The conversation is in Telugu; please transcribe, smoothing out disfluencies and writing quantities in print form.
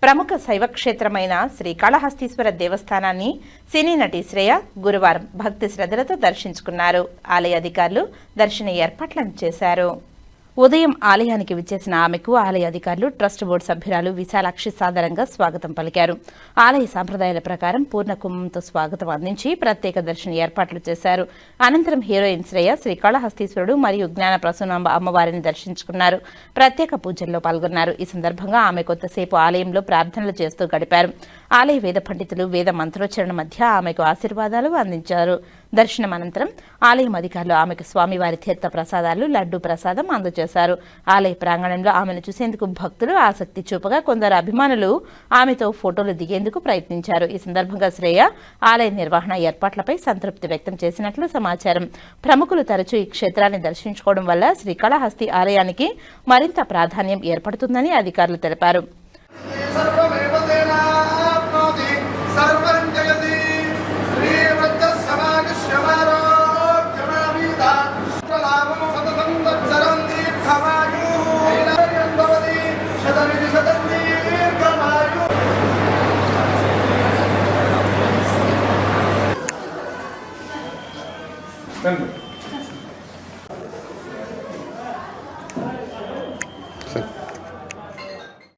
ప్రముఖ శైవ క్షేత్రమైన శ్రీకాళహస్తీశ్వర దేవస్థానాన్ని సినీ నటి శ్రేయ గురువారం భక్తి శ్రద్ధలతో దర్శించుకున్నారు. ఆలయ అధికారులు దర్శన ఏర్పాట్లను చేశారు. ఉదయం ఆలయానికి విచ్చేసిన ఆమెకు ఆలయ అధికారులు, ట్రస్ట్ బోర్డు సభ్యురాలు విశాలాక్షి సాదరంగా స్వాగతం పలికారు. ఆలయ సంప్రదాయాల ప్రకారం పూర్ణ కుంభంతో స్వాగతం అందించి ప్రత్యేక దర్శన ఏర్పాట్లు చేశారు. అనంతరం హీరోయిన్ శ్రేయ శ్రీకాళహస్తీశ్వరుడు మరియు జ్ఞాన ప్రసూనాంబ అమ్మవారిని దర్శించుకున్నారు. ప్రత్యేక పూజల్లో పాల్గొన్నారు. ఈ సందర్భంగా ఆమె కొంతసేపు ఆలయంలో ప్రార్థనలు చేస్తూ గడిపారు. ఆలయ వేద పండితులు వేద మంత్రోచ్చరణ మధ్య ఆమెకు ఆశీర్వాదాలు అందించారు. దర్శనం అనంతరం ఆలయం అధికారులు ఆమెకు స్వామివారి తీర్థ ప్రసాదాలు, లడ్డూ ప్రసాదం అందజేశారు. ఆలయ ప్రాంగణంలో ఆమెను చూసేందుకు భక్తులు ఆసక్తి చూపగా కొందరు అభిమానులు ఆమెతో ఫోటోలు దిగేందుకు ప్రయత్నించారు. ఈ సందర్భంగా శ్రేయ ఆలయ నిర్వహణ ఏర్పాట్లపై సంతృప్తి వ్యక్తం చేసినట్లు సమాచారం. ప్రముఖులు తరచూ ఈ క్షేత్రాన్ని దర్శించుకోవడం వల్ల శ్రీకాళహస్తి ఆలయానికి మరింత ప్రాధాన్యం ఏర్పడుతుందని అధికారులు తెలిపారు. Thank you.